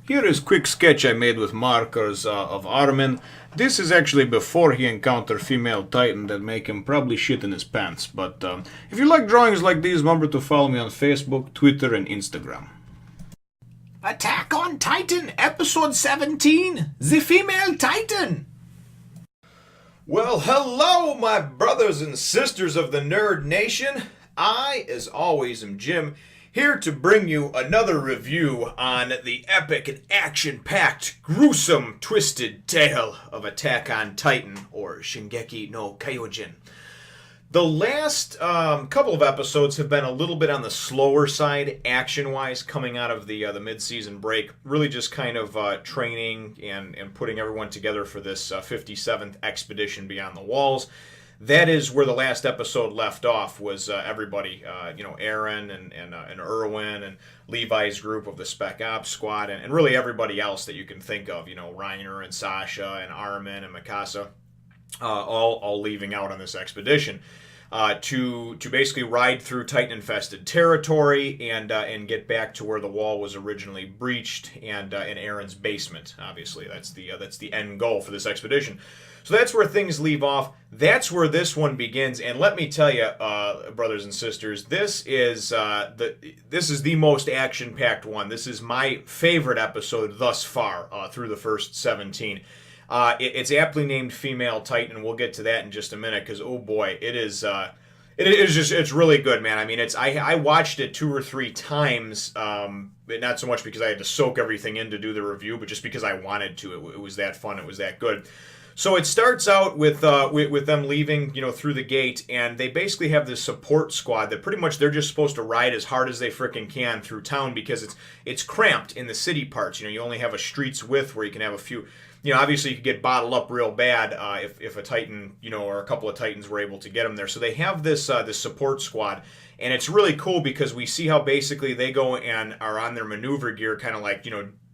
Here is quick sketch I made with markers of Armin. This is actually before he encountered female titan that make him probably shit in his pants. But if you like drawings like these, remember to follow me on Facebook, Twitter, and Instagram. Attack on Titan, episode 17, The Female Titan. Well, hello, my brothers and sisters of the Nerd Nation. I, as always, am Jim, here to bring you another review on the epic and action-packed, gruesome, twisted tale of Attack on Titan, or Shingeki no Kyojin. The last couple of episodes have been a little bit on the slower side, action-wise, coming out of the mid-season break. Really just kind of training and putting everyone together for this 57th expedition beyond the walls. That is where the last episode left off, was everybody, Eren and Erwin and Levi's group of the Spec Ops squad, and really everybody else that you can think of, Reiner and Sasha and Armin and Mikasa, all leaving out on this expedition. To basically ride through Titan-infested territory and get back to where the wall was originally breached and in Eren's basement. Obviously, that's the end goal for this expedition. So that's where things leave off. That's where this one begins. And let me tell you, brothers and sisters, this is the most action-packed one. This is my favorite episode thus far through the first 17. It's aptly named Female Titan. We'll get to that in just a minute because, oh boy, it's really good, man. I mean, I watched it 2 or 3 times, not so much because I had to soak everything in to do the review, but just because I wanted to. It was that fun. It was that good. So it starts out with them leaving, through the gate, and they basically have this support squad that pretty much they're just supposed to ride as hard as they frickin' can through town because it's cramped in the city parts. You only have a street's width where you can have a few. Obviously you could get bottled up real bad if a Titan, or a couple of Titans were able to get them there. So they have this support squad, and it's really cool because we see how basically they go and are on their maneuver gear, kind of like,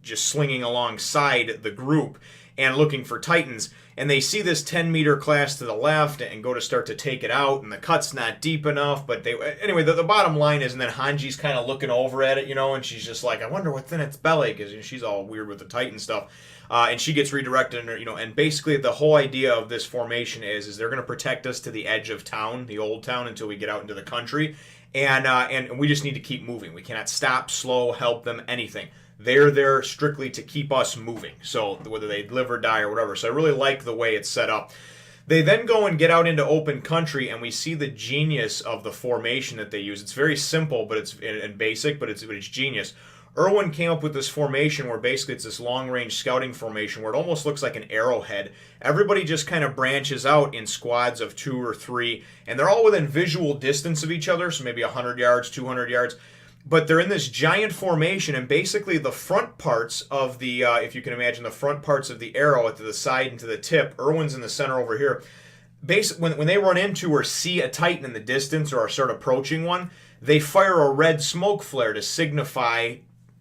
just slinging alongside the group and looking for Titans. And they see this 10-meter class to the left and go to start to take it out, and the cut's not deep enough. But anyway, the bottom line is, and then Hanji's kind of looking over at it, and she's just like, I wonder what's in its belly, because she's all weird with the Titan stuff. And she gets redirected, and basically the whole idea of this formation is they're going to protect us to the edge of town, the old town, until we get out into the country. And we just need to keep moving. We cannot stop, slow, help them, anything. They're there strictly to keep us moving, so whether they live or die or whatever. So I really like the way it's set up. They then go and get out into open country, and we see the genius of the formation that they use. It's very simple, but it's basic, but it's genius. Erwin came up with this formation where basically it's this long-range scouting formation where it almost looks like an arrowhead. Everybody just kind of branches out in squads of 2 or 3, and they're all within visual distance of each other, so maybe 100 yards, 200 yards. But they're in this giant formation, and basically the front parts of the, if you can imagine the front parts of the arrow to the side and to the tip, Erwin's in the center over here. When they run into or see a Titan in the distance or start approaching one, they fire a red smoke flare to signify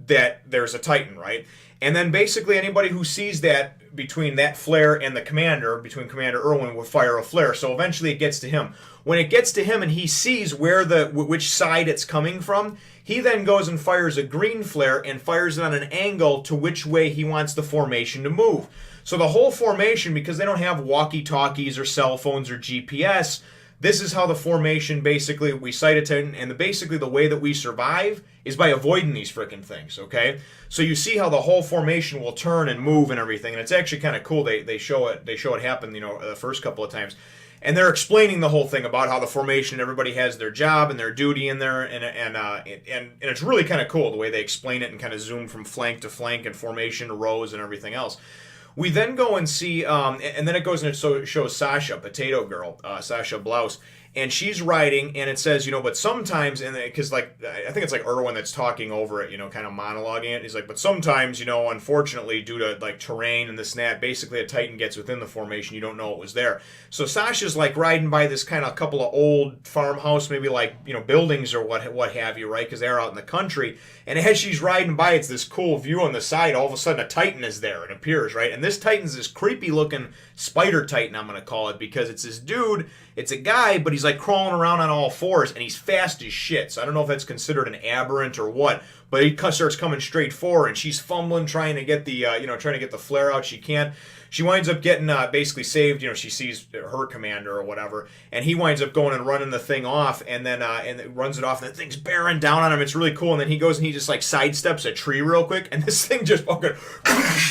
that there's a Titan, right? And then basically anybody who sees that between that flare and the commander, between Commander Erwin, will fire a flare. So eventually it gets to him. When it gets to him and he sees which side it's coming from, he then goes and fires a green flare and fires it on an angle to which way he wants the formation to move. So the whole formation, because they don't have walkie-talkies or cell phones or GPS, this is how the formation basically, we sight it, and basically the way that we survive is by avoiding these frickin' things, okay? So you see how the whole formation will turn and move and everything, and it's actually kind of cool. They show it happen, the first couple of times. And they're explaining the whole thing about how the formation, everybody has their job and their duty in there, and it's really kind of cool the way they explain it and kind of zoom from flank to flank and formation to rows and everything else. We then go and see, and then it goes and it shows Sasha, Potato Girl, Sasha Blouse, and she's writing, and it says, but sometimes, and because I think it's like Erwin that's talking over it, kind of monologuing it. He's like, but sometimes, unfortunately, due to terrain and this and that, basically a Titan gets within the formation, you don't know it was there. So Sasha's riding by this kind of couple of old farmhouse, maybe buildings or what have you, right? Because they're out in the country, and as she's riding by, it's this cool view on the side. All of a sudden, a Titan is there. It appears, right? And this Titan's this creepy looking spider Titan, I'm gonna call it, because it's this dude. It's a guy, but he's like crawling around on all fours, and he's fast as shit. So I don't know if that's considered an aberrant or what, but he starts coming straight for her, and she's fumbling, trying to get the trying to get the flare out. She can't. She winds up getting basically saved. She sees her commander or whatever, and he winds up going and running the thing off, and then runs it off, and the thing's bearing down on him. It's really cool, and then he goes and he just like sidesteps a tree real quick, and this thing just fucking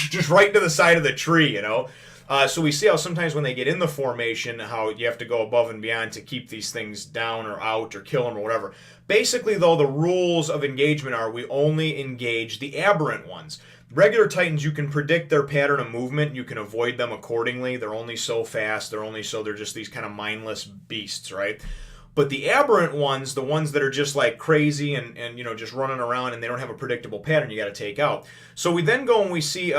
just right into the side of the tree, So we see how sometimes when they get in the formation, how you have to go above and beyond to keep these things down or out or kill them or whatever. Basically, though, the rules of engagement are we only engage the aberrant ones. Regular Titans, you can predict their pattern of movement. You can avoid them accordingly. They're only so fast. They're just these kind of mindless beasts, right? But the aberrant ones, the ones that are just like crazy and just running around and they don't have a predictable pattern, you got to take out. So we then go and we see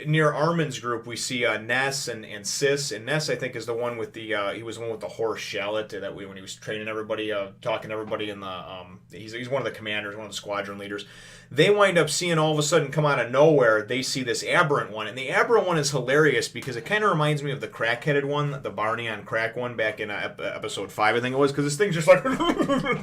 near Armin's group, we see Ness and Sis. And Ness, I think, is the one with he was the one with the horse shallot when he was training everybody, talking to everybody in the he's one of the commanders, one of the squadron leaders. They wind up seeing all of a sudden come out of nowhere, they see this aberrant one. And the aberrant one is hilarious because it kind of reminds me of the crack-headed one, the Barney on crack one back in episode 5, I think it was, because this thing's just like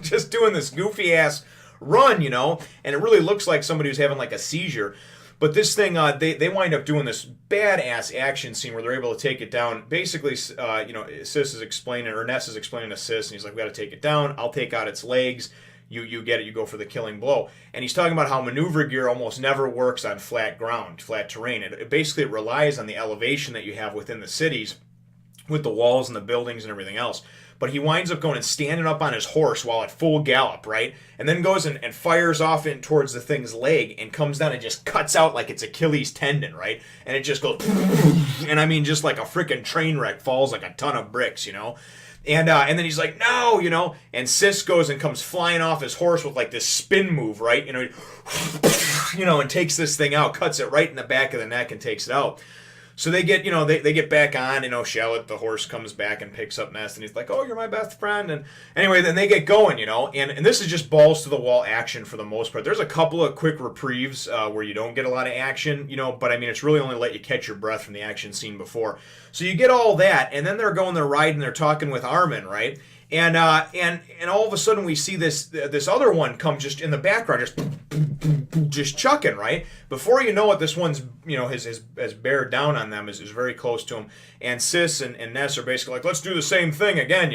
just doing this goofy-ass run, and it really looks like somebody who's having like a seizure. But this thing, they wind up doing this badass action scene where they're able to take it down. Basically, Sis is explaining, or Ness is explaining to Sis, and he's like, we got to take it down. I'll take out its legs. You get it, you go for the killing blow. And he's talking about how maneuver gear almost never works on flat ground, flat terrain. It basically relies on the elevation that you have within the cities with the walls and the buildings and everything else. But he winds up going and standing up on his horse while at full gallop, right? And then goes and fires off in towards the thing's leg and comes down and just cuts out like it's Achilles tendon, right? And it just goes, and I mean just like a freaking train wreck, falls like a ton of bricks, And then he's like, no, and Sis goes and comes flying off his horse with like this spin move, right? And takes this thing out, cuts it right in the back of the neck and takes it out. So they get, they get back on, Shallot, the horse, comes back and picks up Ness, and he's like, oh, you're my best friend. And anyway, then they get going, and this is just balls to the wall action for the most part. There's a couple of quick reprieves where you don't get a lot of action, but I mean, it's really only let you catch your breath from the action scene before. So you get all that, and then they're riding, they're talking with Armin, right? And all of a sudden we see this other one come just in the background, just chucking, right? Before you know it, this one's has bear down on them, is very close to him. And Sis and Ness are basically like, let's do the same thing again,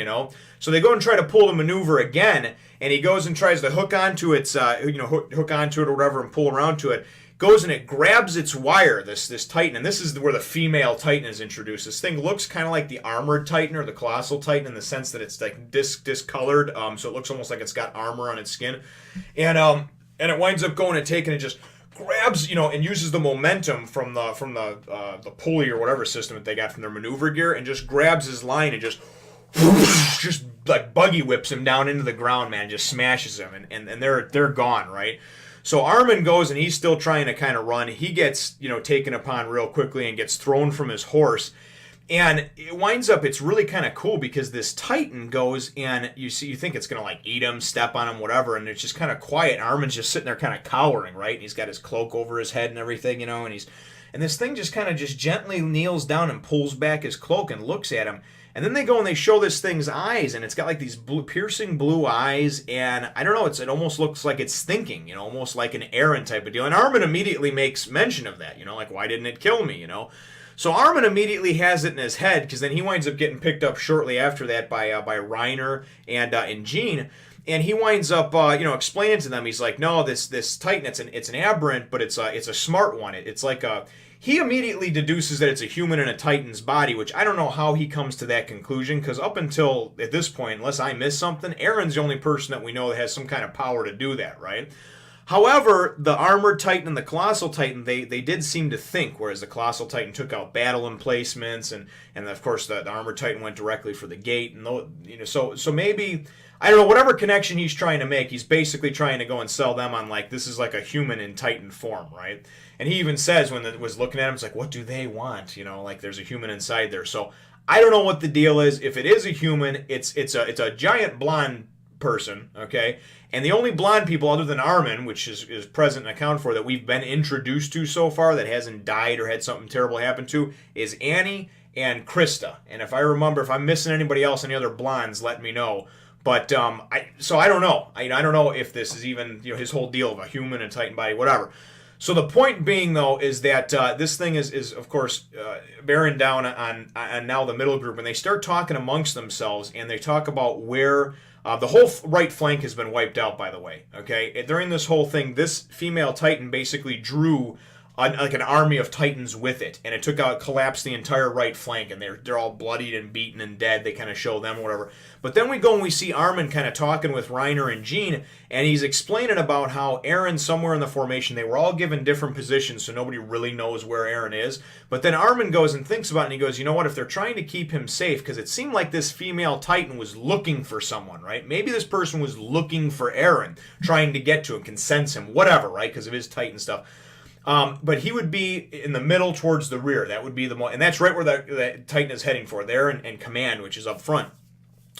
So they go and try to pull the maneuver again, and he goes and tries to hook onto its hook onto it or whatever and pull around to it. Goes and it grabs its wire, this Titan, and this is where the female Titan is introduced. This thing looks kind of like the armored Titan or the colossal Titan in the sense that it's like discolored, so it looks almost like it's got armor on its skin, and it winds up going and taking it, just grabs, and uses the momentum from the pulley or whatever system that they got from their maneuver gear, and just grabs his line and just like buggy whips him down into the ground, man, just smashes him, and they're gone, right? So Armin goes, and he's still trying to kind of run. He gets, taken upon real quickly and gets thrown from his horse. And it winds up, it's really kind of cool because this Titan goes and you think it's going to like eat him, step on him, whatever. And it's just kind of quiet. Armin's just sitting there kind of cowering, right? And he's got his cloak over his head and everything, and this thing just kind of just gently kneels down and pulls back his cloak and looks at him. And then they go and they show this thing's eyes, and it's got like these piercing blue eyes, and I don't know, it almost looks like it's thinking, almost like an Eren type of deal. And Armin immediately makes mention of that, like, why didn't it kill me, So Armin immediately has it in his head, because then he winds up getting picked up shortly after that by Reiner and Jean. And he winds up, explaining to them. He's like, no, this Titan, it's an aberrant, but it's a smart one. It's like a. He immediately deduces that it's a human in a Titan's body, which I don't know how he comes to that conclusion, because up until at this point, unless I miss something, Eren's the only person that we know that has some kind of power to do that, right? However, the armored Titan and the colossal Titan, they did seem to think, whereas the colossal Titan took out battle emplacements, and of course the armored Titan went directly for the gate, and so maybe, I don't know, whatever connection he's trying to make, he's basically trying to go and sell them on like, this is like a human in Titan form, right? And he even says when it was looking at him, it's like, what do they want? Like there's a human inside there. So I don't know what the deal is. If it is a human, it's a giant blonde person, okay? And the only blonde people other than Armin, which is present and accounted for, that we've been introduced to so far that hasn't died or had something terrible happen to, is Annie and Krista. And if I remember, if I'm missing anybody else, any other blondes, let me know. But so I don't know. I don't know if this is even his whole deal of a human and Titan body, whatever. So the point being, though, is that this thing is of course bearing down on now the middle group, and they start talking amongst themselves, and they talk about where the whole right flank has been wiped out. By the way, okay, during this whole thing, this female Titan basically drew like an army of Titans with it, and it collapsed the entire right flank, and they're all bloodied and beaten and dead. They kind of show them or whatever. But then we go and we see Armin kind of talking with Reiner and Jean, and he's explaining about how Eren, somewhere in the formation, they were all given different positions, so nobody really knows where Eren is. But then Armin goes and thinks about it, and he goes, you know what, if they're trying to keep him safe, because it seemed like this female Titan was looking for someone, right? Maybe this person was looking for Eren, trying to get to him, can sense him, whatever, right, because of his Titan stuff. But he would be in the middle towards the rear. That would be and that's right where the Titan is heading for, there in command, which is up front.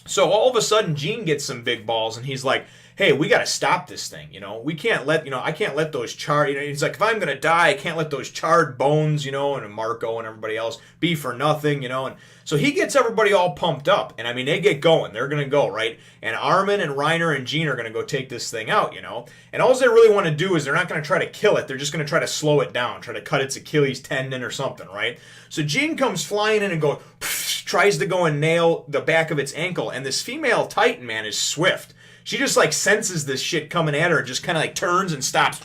So all of a sudden, Jean gets some big balls, and he's like, hey, we got to stop this thing, we can't let, I can't let those charred, he's like, if I'm going to die, I can't let those charred bones, and Marco and everybody else be for nothing, and so he gets everybody all pumped up, and I mean, they get going, they're going to go, right, and Armin and Reiner and Jean are going to go take this thing out, and all they really want to do is they're not going to try to kill it, they're just going to try to slow it down, try to cut its Achilles tendon or something, right, so Jean comes flying in and goes, tries to go and nail the back of its ankle, and this female Titan, man, is swift. She just like senses this shit coming at her and just kind of like turns and stops.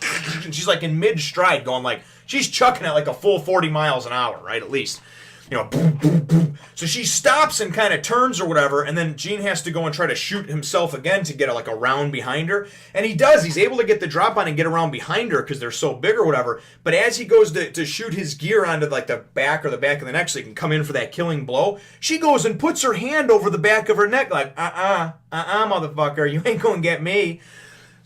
And she's like in mid-stride going like, she's chucking it like a full 40 miles an hour, right, at least. Boom, boom, boom. So she stops and kind of turns or whatever, and then Jean has to go and try to shoot himself again to get like around behind her. And he does. He's able to get the drop on and get around behind her because they're so big or whatever. But as he goes to shoot his gear onto like the back of the neck so he can come in for that killing blow, she goes and puts her hand over the back of her neck like, motherfucker, you ain't gonna get me.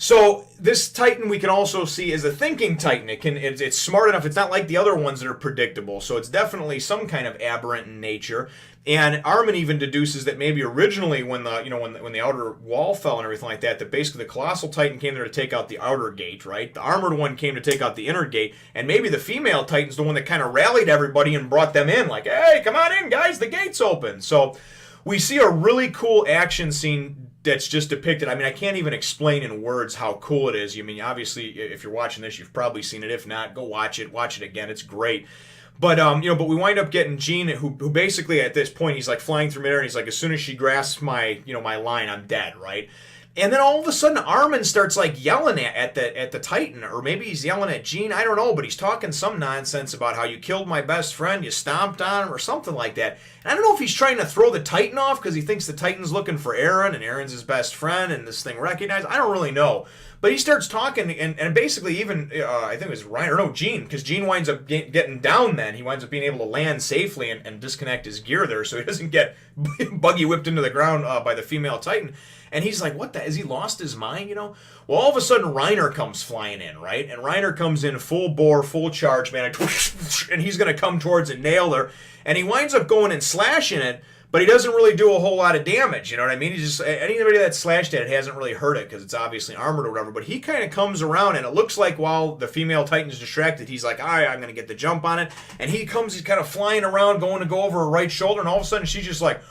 So this Titan we can also see is a thinking Titan. It's smart enough. It's not like the other ones that are predictable. So it's definitely some kind of aberrant in nature. And Armin even deduces that maybe originally when the outer wall fell and everything like that basically the colossal Titan came there to take out the outer gate, right? The armored one came to take out the inner gate, and maybe the female Titan's the one that kind of rallied everybody and brought them in, like, hey, come on in, guys, the gate's open. So we see a really cool action scene that's just depicted. I mean, I can't even explain in words how cool it is. I mean, obviously, if you're watching this, you've probably seen it. If not, go watch it. Watch it again. It's great. But but we wind up getting Jean, who basically at this point he's like flying through midair, and he's like, as soon as she grasps my my line, I'm dead, right? And then all of a sudden, Armin starts like yelling at the Titan, or maybe he's yelling at Jean. I don't know, but he's talking some nonsense about how you killed my best friend, you stomped on him, or something like that. And I don't know if he's trying to throw the Titan off because he thinks the Titan's looking for Eren, and Eren's his best friend, and this thing recognized. I don't really know. But he starts talking, and basically even, I think it was Reiner, no, Jean, because Jean winds up getting down then. He winds up being able to land safely and disconnect his gear there so he doesn't get buggy whipped into the ground by the female Titan. And he's like, what the, has he lost his mind, Well, all of a sudden, Reiner comes flying in, right? And Reiner comes in full bore, full charge, man, and he's going to come towards and nail her. And he winds up going and slashing it, but he doesn't really do a whole lot of damage, you know what I mean? He just, anybody that's slashed at it hasn't really hurt it because it's obviously armored or whatever, but he kind of comes around, and it looks like while the female Titan's distracted, he's like, all right, I'm going to get the jump on it, and he's kind of flying around, going to go over her right shoulder, and all of a sudden she's just like,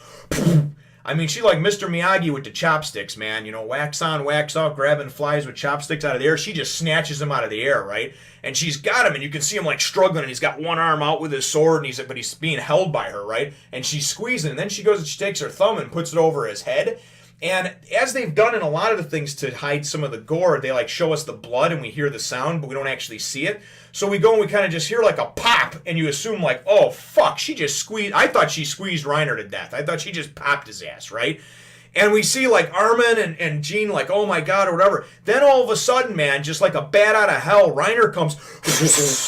I mean, she like Mr. Miyagi with the chopsticks, man. Wax on, wax off, grabbing flies with chopsticks out of the air. She just snatches him out of the air, right? And she's got him, and you can see him like struggling, and he's got one arm out with his sword, but he's being held by her, right? And she's squeezing, and then she goes and she takes her thumb and puts it over his head. And as they've done in a lot of the things to hide some of the gore, they like show us the blood and we hear the sound, but we don't actually see it. So we go and we kind of just hear like a pop, and you assume like, oh fuck, she just squeezed. I thought she squeezed Reiner to death. I thought she just popped his ass, right? And we see like Armin and Jean like, oh my god, or whatever. Then all of a sudden, man, just like a bat out of hell, Reiner comes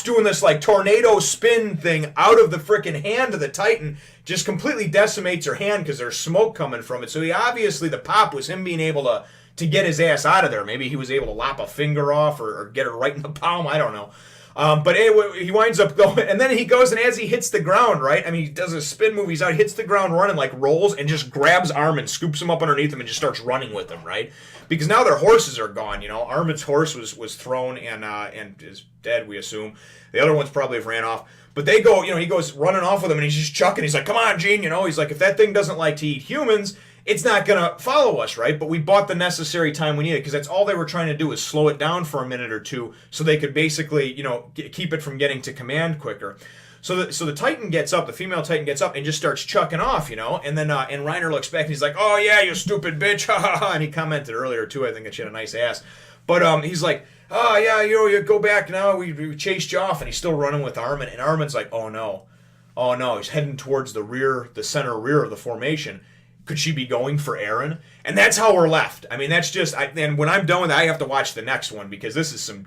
doing this like tornado spin thing out of the frickin' hand of the Titan, just completely decimates her hand because there's smoke coming from it. So he obviously, the pop was him being able to get his ass out of there. Maybe he was able to lop a finger off or get her right in the palm. I don't know. But anyway, he winds up going, and then he goes, and as he hits the ground, right? I mean, he does a spin move. He's out, hits the ground running, like rolls, and just grabs Armin, scoops him up underneath him, and just starts running with him, right? Because now their horses are gone. You know, Armin's horse was thrown and is dead, we assume. The other ones probably have ran off. But they go, you know, he goes running off with him, and he's just chucking. He's like, "Come on, Jean," you know. He's like, "If that thing doesn't like to eat humans, it's not going to follow us, right?" But we bought the necessary time we needed because that's all they were trying to do is slow it down for a minute or two so they could basically, you know, keep it from getting to command quicker. So the Titan gets up, the female Titan gets up and just starts chucking off, you know, and then and Reiner looks back and he's like, "Oh yeah, you stupid bitch," ha ha ha, and he commented earlier too, I think that she had a nice ass. But he's like, "Oh yeah, you go back now, we chased you off," and he's still running with Armin, and Armin's like, "Oh no, he's heading towards the center rear of the formation. Could she be going for Eren?" And that's how we're left. I mean, that's just, and when I'm done with that, I have to watch the next one because this is some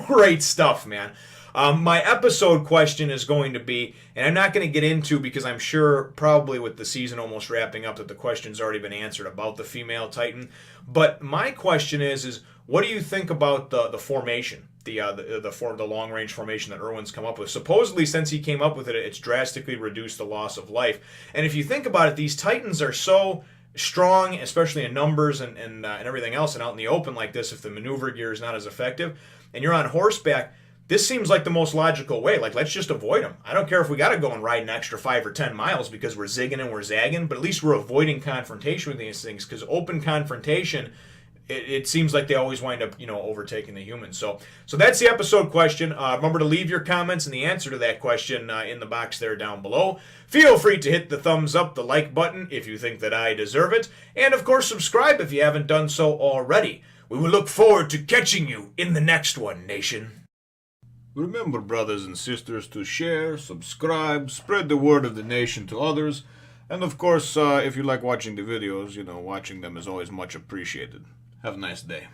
great stuff, man. My episode question is going to be, and I'm not going to get into because I'm sure probably with the season almost wrapping up that the question's already been answered about the female Titan. But my question is what do you think about the formation? The long range formation that Erwin's come up with. Supposedly, since he came up with it, it's drastically reduced the loss of life. And if you think about it, these Titans are so strong, especially in numbers and everything else, and out in the open like this, if the maneuver gear is not as effective, and you're on horseback, this seems like the most logical way. Like, let's just avoid them. I don't care if we got to go and ride an extra 5 or 10 miles because we're zigging and we're zagging, but at least we're avoiding confrontation with these things because open confrontation, it seems like they always wind up, you know, overtaking the humans. So that's the episode question. Remember to leave your comments and the answer to that question in the box there down below. Feel free to hit the thumbs up, the like button if you think that I deserve it. And, of course, subscribe if you haven't done so already. We will look forward to catching you in the next one, nation. Remember, brothers and sisters, to share, subscribe, spread the word of the nation to others. And, of course, if you like watching the videos, you know, watching them is always much appreciated. Have a nice day.